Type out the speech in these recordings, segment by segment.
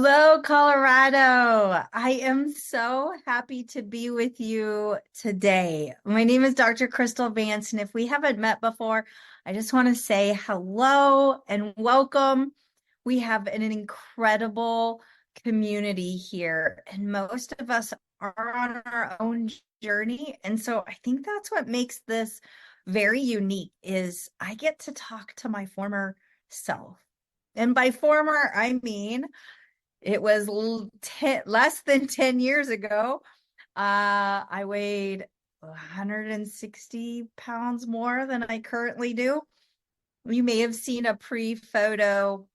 Hello, Colorado. I am so happy to be with you today. My name is Dr. Kristal Vance, and if we haven't met before, I just want to say hello and welcome. We have an incredible community here, and most of us are on our own journey. And so I think that's what makes this very unique is I get to talk to my former self. And by former, I mean it was less than 10 years ago. I weighed 160 pounds more than I currently do. You may have seen a pre-photo.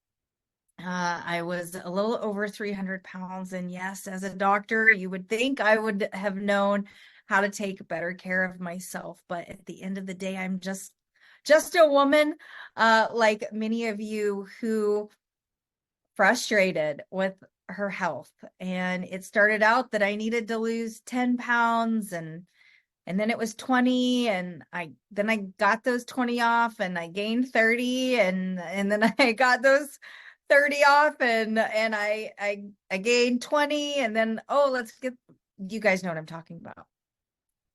I was a little over 300 pounds. And yes, as a doctor, you would think I would have known how to take better care of myself. But at the end of the day, I'm just a woman, like many of you who frustrated with her health. And it started out that I needed to lose 10 pounds and then it was 20 and I got those 20 off and I gained 30 and then I got those 30 off and I gained 20 and then let's get you guys know what I'm talking about.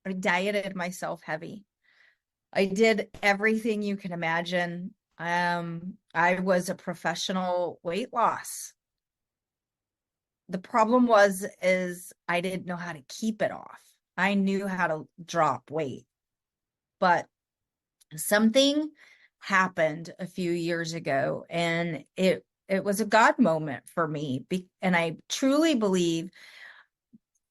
I dieted myself heavy. I did everything you can imagine. I was a professional weight loss. The problem is I didn't know how to keep it off. I knew how to drop weight, but something happened a few years ago and it was a God moment for me. And I truly believe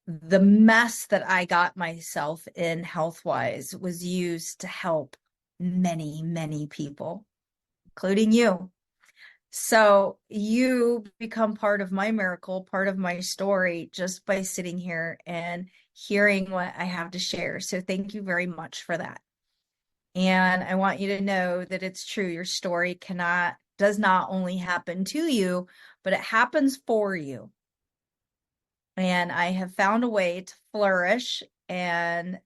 the mess that I got myself in health-wise was used to help many, many people, including you. So you become part of my miracle, part of my story, just by sitting here and hearing what I have to share. So thank you very much for that. And I want you to know that it's true. Your story does not only happen to you, but it happens for you. And I have found a way to flourish, and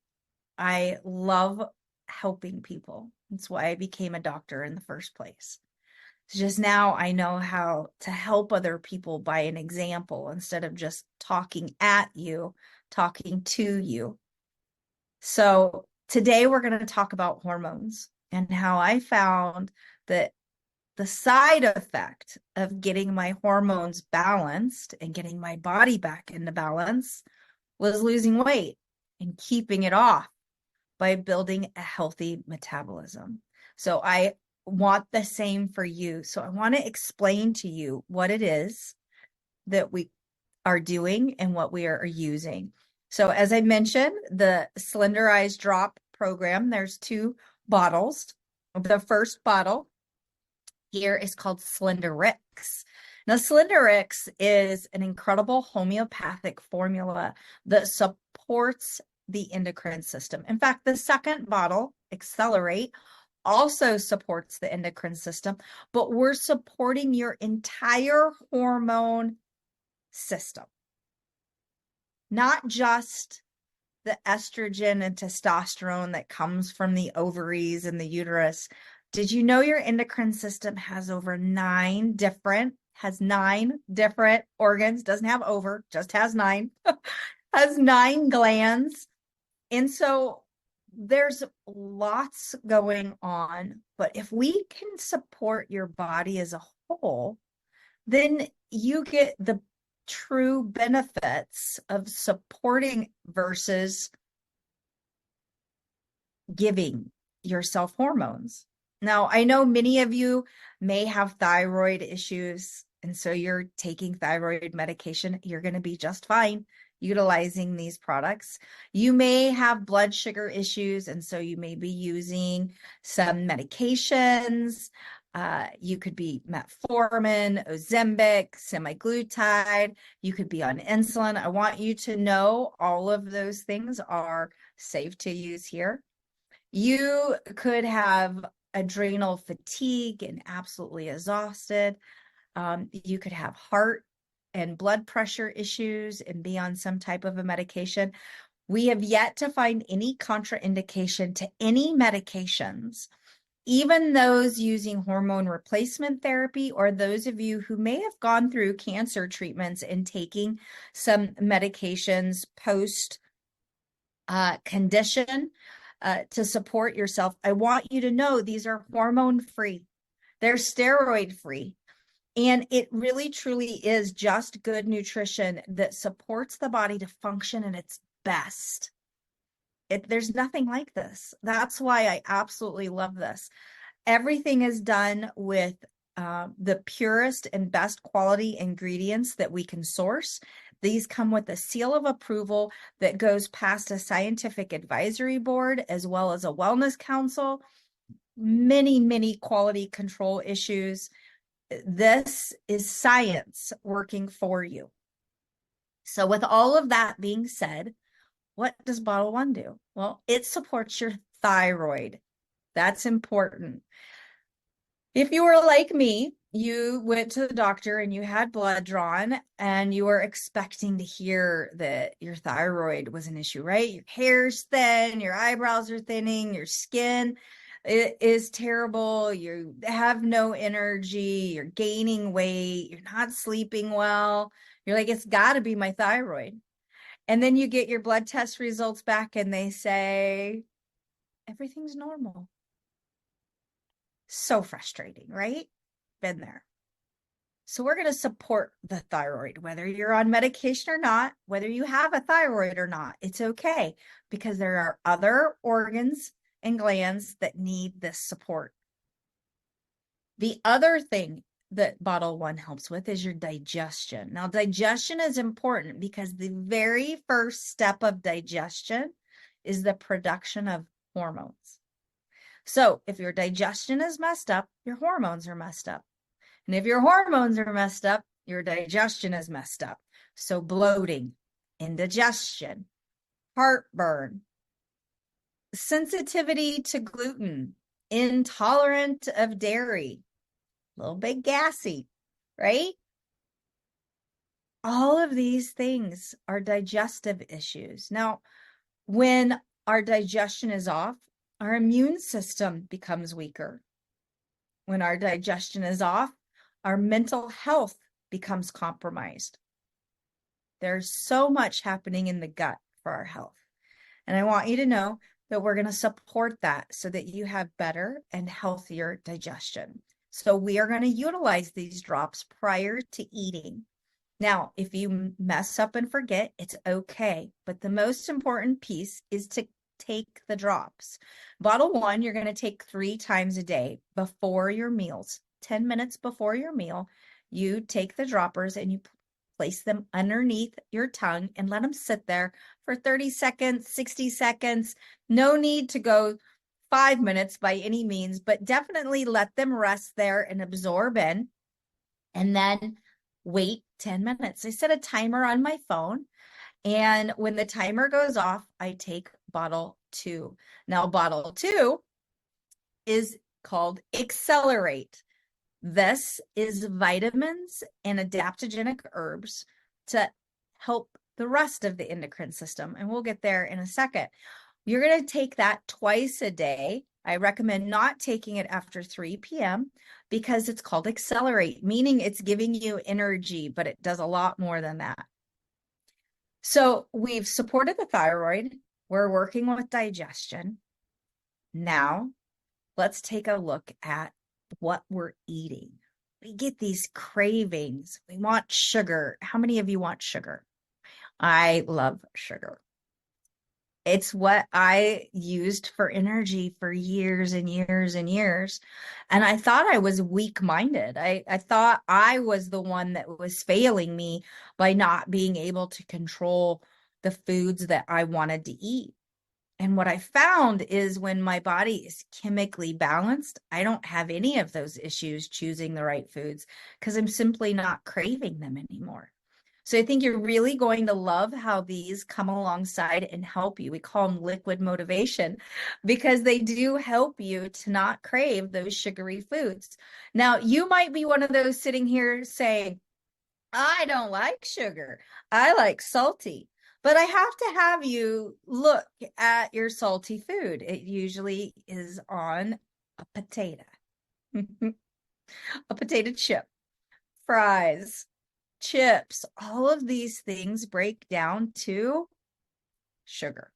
I love helping people. That's why I became a doctor in the first place. Just now I know how to help other people by an example instead of just talking at you, talking to you. So today we're going to talk about hormones and how I found that the side effect of getting my hormones balanced and getting my body back into balance was losing weight and keeping it off by building a healthy metabolism. So I want the same for you. So I want to explain to you what it is that we are doing and what we are using. So as I mentioned, the Slenderiix Drop program, there's 2 bottles. The first bottle here is called Slenderiix. Now, Slenderiix is an incredible homeopathic formula that supports the endocrine system. In fact, the second bottle, Xceler8, also supports the endocrine system, but we're supporting your entire hormone system, not just the estrogen and testosterone that comes from the ovaries and the uterus. Did you know your endocrine system has over 9 different organs? Doesn't have over, just has 9, has 9 glands. And so there's lots going on, but if we can support your body as a whole, then you get the true benefits of supporting versus giving yourself hormones. Now, I know many of you may have thyroid issues, and so you're taking thyroid medication. You're going to be just fine utilizing these products. You may have blood sugar issues, and so you may be using some medications. You could be metformin, Ozempic, semaglutide. You could be on insulin. I want you to know all of those things are safe to use here. You could have adrenal fatigue and absolutely exhausted. You could have heart and blood pressure issues and be on some type of a medication. We have yet to find any contraindication to any medications even those using hormone replacement therapy, or those of you who may have gone through cancer treatments and taking some medications post condition to support yourself, I want you to know these are hormone free. They're steroid free. And it really truly is just good nutrition that supports the body to function at its best. There's nothing like this. That's why I absolutely love this. Everything is done with the purest and best quality ingredients that we can source. These come with a seal of approval that goes past a scientific advisory board as well as a wellness council. Many, many quality control issues. This is science working for you. So with all of that being said, what does bottle one do? Well, it supports your thyroid. That's important. If you were like me, you went to the doctor and you had blood drawn and you were expecting to hear that your thyroid was an issue, right? Your hair's thin, your eyebrows are thinning, your skin is terrible, you have no energy, you're gaining weight, you're not sleeping well. You're like, it's got to be my thyroid. And then you get your blood test results back and they say, everything's normal. So frustrating, right? Been there. So we're going to support the thyroid, whether you're on medication or not, whether you have a thyroid or not, it's okay, because there are other organs and glands that need this support. The other thing that bottle one helps with is your digestion. Now, digestion is important because the very first step of digestion is the production of hormones. So if your digestion is messed up, your hormones are messed up. And if your hormones are messed up, your digestion is messed up. So bloating, indigestion, heartburn, sensitivity to gluten, intolerant of dairy, a little bit gassy, right? All of these things are digestive issues. Now, when our digestion is off, our immune system becomes weaker. When our digestion is off, our mental health becomes compromised. There's so much happening in the gut for our health. And I want you to know that we're going to support that so that you have better and healthier digestion. So we are going to utilize these drops prior to eating. Now, if you mess up and forget, it's okay. But the most important piece is to take the drops. Bottle one, you're going to take 3 times a day before your meals. 10 minutes before your meal, you take the droppers and you place them underneath your tongue and let them sit there for 30 seconds, 60 seconds. No need to go 5 minutes by any means, but definitely let them rest there and absorb in, and then wait 10 minutes. I set a timer on my phone, and when the timer goes off, I take bottle 2. Now, bottle 2 is called Xceler8. This is vitamins and adaptogenic herbs to help the rest of the endocrine system. And we'll get there in a second. You're going to take that twice a day. I recommend not taking it after 3 p.m. because it's called Xceler8, meaning it's giving you energy, but it does a lot more than that. So we've supported the thyroid. We're working with digestion. Now, let's take a look at what we're eating. We get these cravings. We want sugar. How many of you want sugar? I love sugar. It's what I used for energy for years and years and years. And I thought I was weak-minded. I thought I was the one that was failing me by not being able to control the foods that I wanted to eat. And what I found is when my body is chemically balanced, I don't have any of those issues choosing the right foods because I'm simply not craving them anymore. So I think you're really going to love how these come alongside and help you. We call them liquid motivation because they do help you to not crave those sugary foods. Now, you might be one of those sitting here saying, I don't like sugar. I like salty. But I have to have you look at your salty food. It usually is on a potato, a potato chip, fries, chips, all of these things break down to sugar.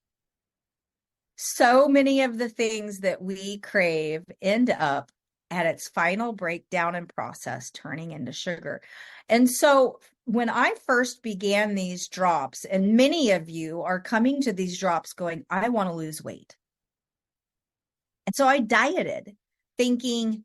So many of the things that we crave end up at its final breakdown and process turning into sugar. And so when I first began these drops, and many of you are coming to these drops going, I want to lose weight. And so I dieted thinking,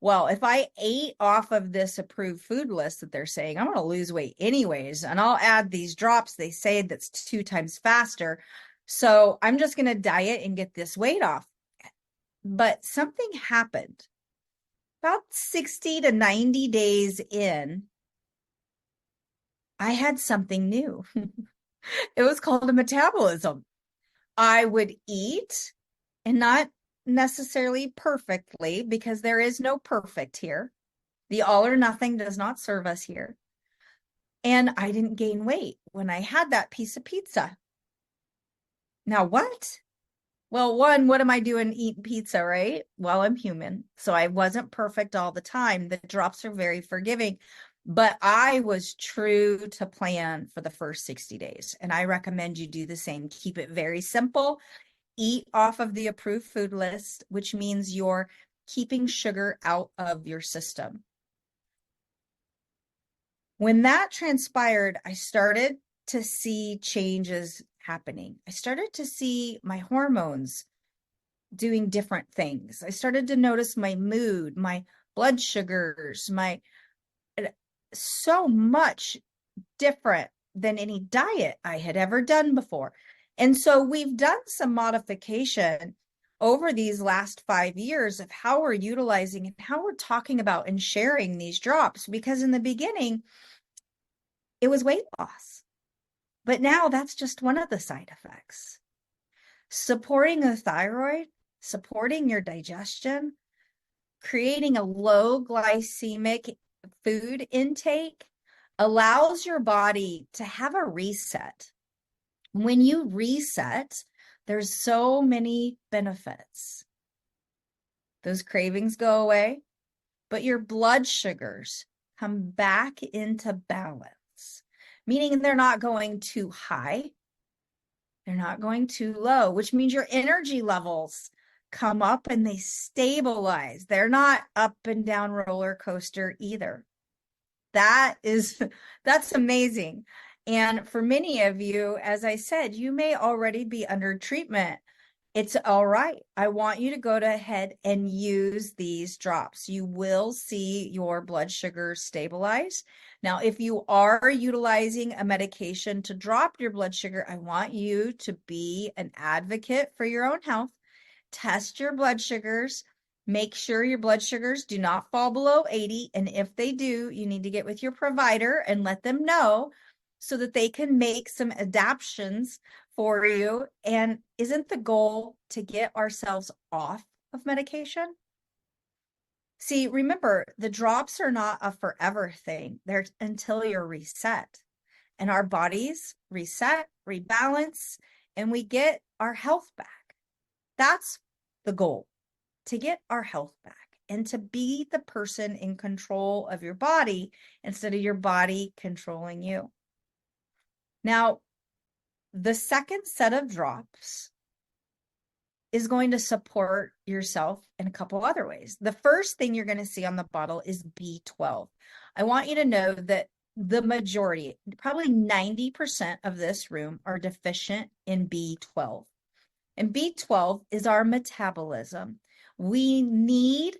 well, if I ate off of this approved food list that they're saying, I'm going to lose weight anyways, and I'll add these drops, they say that's 2 times faster. So I'm just going to diet and get this weight off. But something happened. About 60 to 90 days in, I had something new. It was called a metabolism. I would eat, and not necessarily perfectly, because there is no perfect here. The all or nothing does not serve us here. And I didn't gain weight when I had that piece of pizza. Now what? Well, one, what am I doing eating pizza, right? Well, I'm human. So I wasn't perfect all the time. The drops are very forgiving, but I was true to plan for the first 60 days. And I recommend you do the same. Keep it very simple. Eat off of the approved food list, which means you're keeping sugar out of your system. When that transpired, I started to see changes happening. I started to see my hormones doing different things. I started to notice my mood, my blood sugars, so much different than any diet I had ever done before. And so we've done some modification over these last 5 years of how we're utilizing and how we're talking about and sharing these drops, because in the beginning, it was weight loss. But now that's just one of the side effects. Supporting the thyroid, supporting your digestion, creating a low glycemic food intake allows your body to have a reset. When you reset, there's so many benefits. Those cravings go away, but your blood sugars come back into balance, meaning they're not going too high, they're not going too low, which means your energy levels come up and they stabilize. They're not up and down roller coaster either. That's amazing. And for many of you, as I said, you may already be under treatment. It's all right. I want you to go ahead and use these drops. You will see your blood sugar stabilize. Now, if you are utilizing a medication to drop your blood sugar, I want you to be an advocate for your own health. Test your blood sugars. Make sure your blood sugars do not fall below 80. And if they do, you need to get with your provider and let them know so that they can make some adaptations for you. And isn't the goal to get ourselves off of medication? See, remember, the drops are not a forever thing. They're until you're reset. And our bodies reset, rebalance, and we get our health back. That's the goal, to get our health back and to be the person in control of your body instead of your body controlling you. Now, the second set of drops is going to support yourself in a couple other ways. The first thing you're going to see on the bottle is B12. I want you to know that the majority, probably 90% of this room, are deficient in B12. And B12 is our metabolism. We need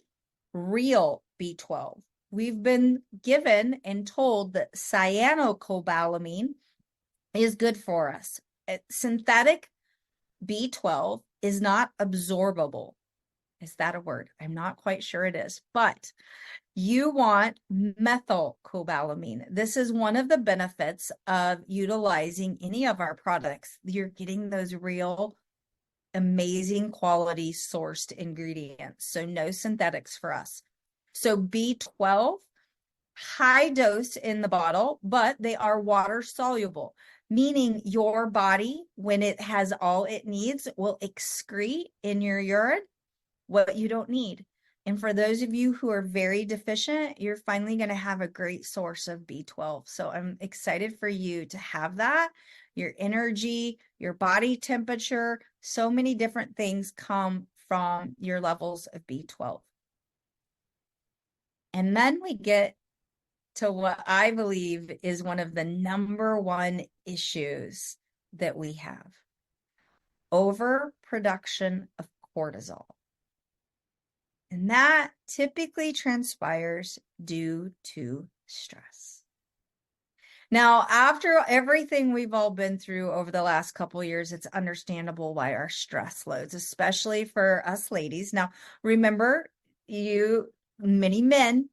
real B12. We've been given and told that cyanocobalamin is good for us. Synthetic B12 is not absorbable. Is that a word? I'm not quite sure it is, but you want methylcobalamin. This is one of the benefits of utilizing any of our products. You're getting those real amazing quality sourced ingredients. So no synthetics for us. So B12, high dose in the bottle, but they are water soluble, meaning your body, when it has all it needs, will excrete in your urine what you don't need. And for those of you who are very deficient, you're finally going to have a great source of B12. So I'm excited for you to have that. Your energy, your body temperature, so many different things come from your levels of B12. And then we get to what I believe is one of the number one issues that we have: overproduction of cortisol. And that typically transpires due to stress. Now, after everything we've all been through over the last couple of years, it's understandable why our stress loads, especially for us ladies. Now, remember, many men,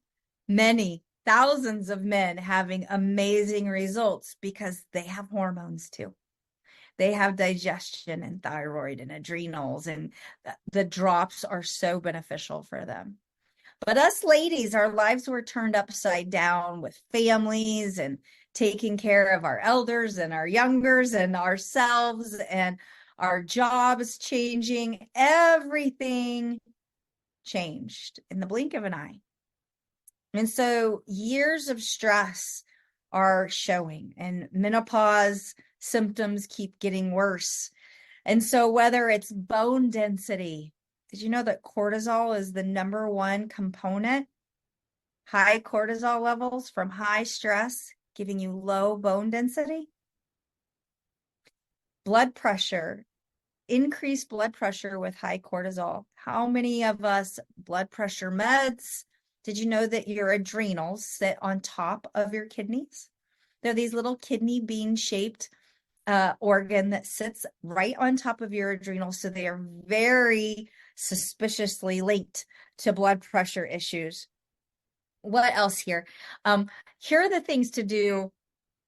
many thousands of men having amazing results because they have hormones too. They have digestion and thyroid and adrenals, and the drops are so beneficial for them. But us ladies, our lives were turned upside down with families and taking care of our elders and our youngers and ourselves, and our jobs changing. Everything changed in the blink of an eye. And so years of stress are showing, and menopause symptoms keep getting worse. And so whether it's bone density, did you know that cortisol is the number one component? High cortisol levels from high stress giving you low bone density. Blood pressure, increased blood pressure with high cortisol. How many of us blood pressure meds? Did you know that your adrenals sit on top of your kidneys? They're these little kidney bean shaped organ that sits right on top of your adrenals. So they are very suspiciously linked to blood pressure issues. What else here? Here are the things to do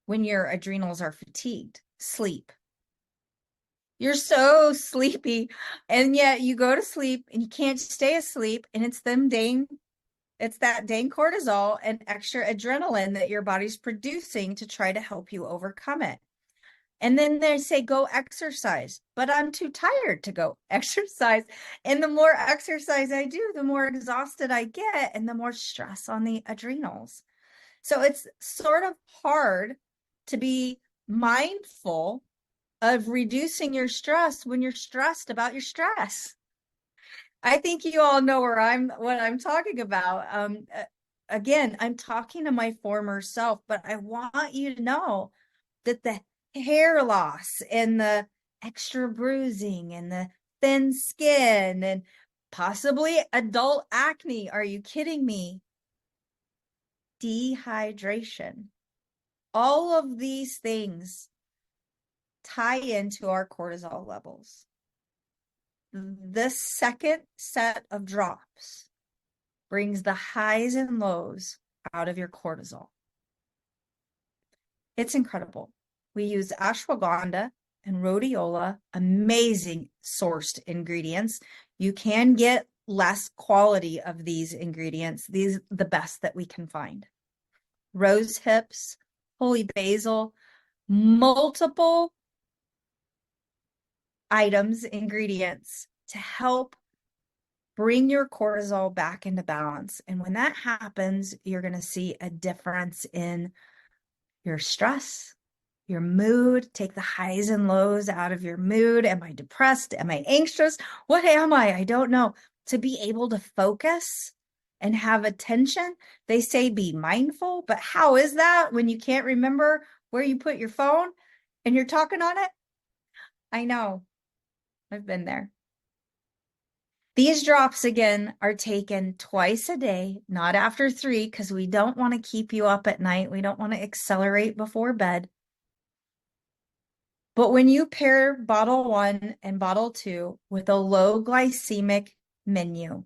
when your adrenals are fatigued. Sleep. You're so sleepy, and yet you go to sleep and you can't stay asleep, and it's that dang cortisol and extra adrenaline that your body's producing to try to help you overcome it. And then they say, go exercise, but I'm too tired to go exercise. And the more exercise I do, the more exhausted I get and the more stress on the adrenals. So it's sort of hard to be mindful of reducing your stress when you're stressed about your stress. I think you all know what I'm talking about. Again, I'm talking to my former self, but I want you to know that the hair loss and the extra bruising and the thin skin and possibly adult acne. Are you kidding me? Dehydration. All of these things tie into our cortisol levels. The second set of drops brings the highs and lows out of your cortisol. It's incredible. We use ashwagandha and rhodiola, amazing sourced ingredients. You can get less quality of these ingredients. These are the best that we can find. Rose hips, holy basil, multiple items, ingredients to help bring your cortisol back into balance. And when that happens, you're going to see a difference in your stress, your mood. Take the highs and lows out of your mood. Am I depressed? Am I anxious? What am I? I don't know. To be able to focus and have attention. They say be mindful, but how is that when you can't remember where you put your phone and you're talking on it? I know. I've been there. These drops, again, are taken twice a day, not after 3, because we don't want to keep you up at night. We don't want to accelerate before bed. But when you pair bottle 1 and bottle 2 with a low glycemic menu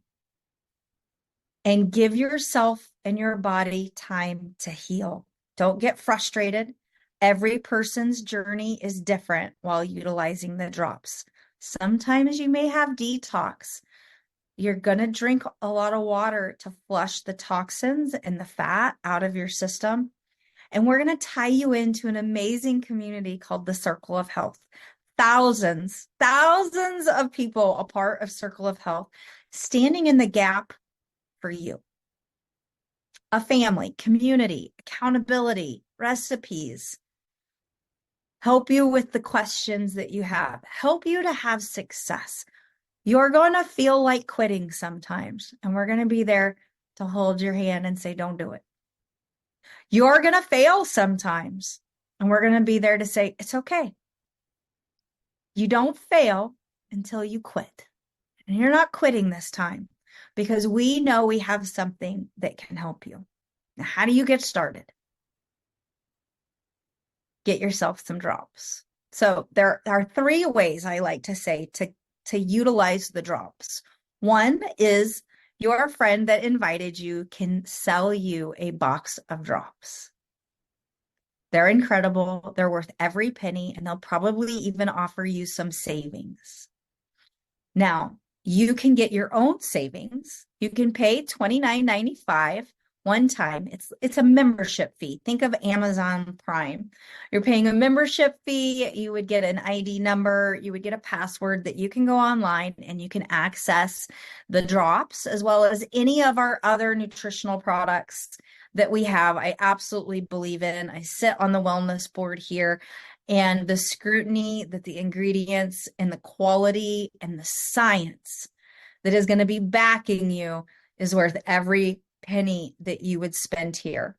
and give yourself and your body time to heal, don't get frustrated. Every person's journey is different while utilizing the drops. Sometimes you may have detox. You're going to drink a lot of water to flush the toxins and the fat out of your system. And we're going to tie you into an amazing community called the Circle of Health. Thousands of people a part of Circle of Health, standing in the gap for you. A family, community, accountability, recipes, help you with the questions that you have, help you to have success. You're going to feel like quitting sometimes, and we're going to be there to hold your hand and say, don't do it. You're going to fail sometimes, and we're going to be there to say, it's okay. You don't fail until you quit. And you're not quitting this time because we know we have something that can help you. Now, how do you get started? Get yourself some drops. So there are 3 ways I like to say to utilize the drops. One is your friend that invited you can sell you a box of drops. They're incredible. They're worth every penny, and they'll probably even offer you some savings. Now, you can get your own savings. You can pay $29.95 one time. It's a membership fee. Think of Amazon Prime. You're paying a membership fee. You would get an ID number. You would get a password that you can go online and you can access the drops as well as any of our other nutritional products that we have. I absolutely believe in. I sit on the wellness board here, and the scrutiny that the ingredients and the quality and the science that is going to be backing you is worth every penny that you would spend here.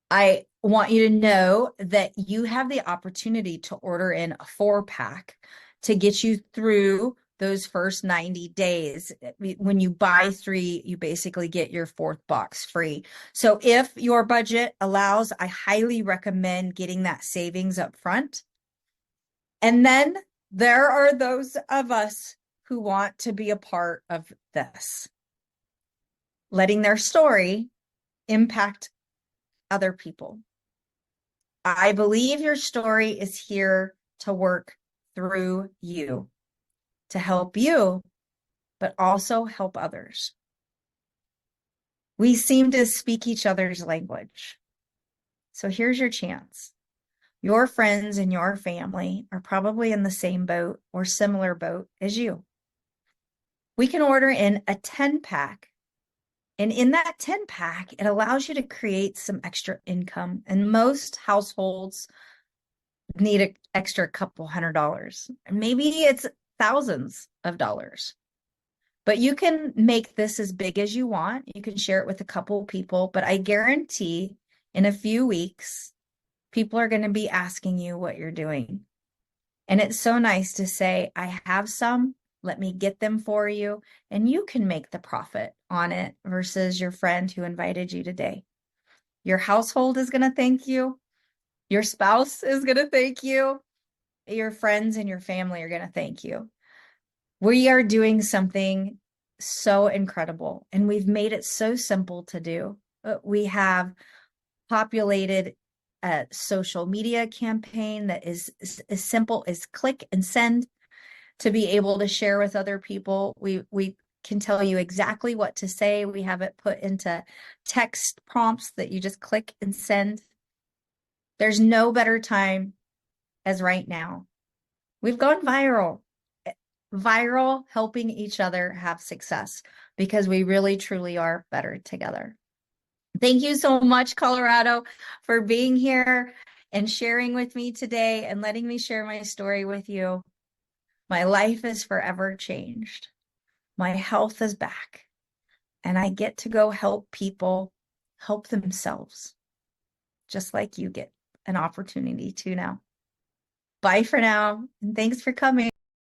I want you to know that you have the opportunity to order in a 4-pack to get you through those first 90 days. When you buy 3, you basically get your 4th box free. So if your budget allows, I highly recommend getting that savings up front. And then there are those of us who want to be a part of this, letting their story impact other people. I believe your story is here to work through you, to help you, but also help others. We seem to speak each other's language. So here's your chance. Your friends and your family are probably in the same boat or similar boat as you. We can order in a 10-pack. And in that 10-pack, it allows you to create some extra income. And most households need an extra couple $100. Maybe it's thousands of dollars. But you can make this as big as you want. You can share it with a couple people. But I guarantee in a few weeks, people are going to be asking you what you're doing. And it's so nice to say, I have some. Let me get them for you, and you can make the profit on it versus your friend who invited you today. Your household is going to thank you. Your spouse is going to thank you. Your friends and your family are going to thank you. We are doing something so incredible, and we've made it so simple to do. We have populated a social media campaign that is as simple as click and send. To be able to share with other people. We can tell you exactly what to say. We have it put into text prompts that you just click and send. There's no better time as right now. We've gone viral. Viral, helping each other have success because we really truly are better together. Thank you so much, Colorado, for being here and sharing with me today and letting me share my story with you. My life is forever changed. My health is back. And I get to go help people help themselves, just like you get an opportunity to now. Bye for now, and thanks for coming.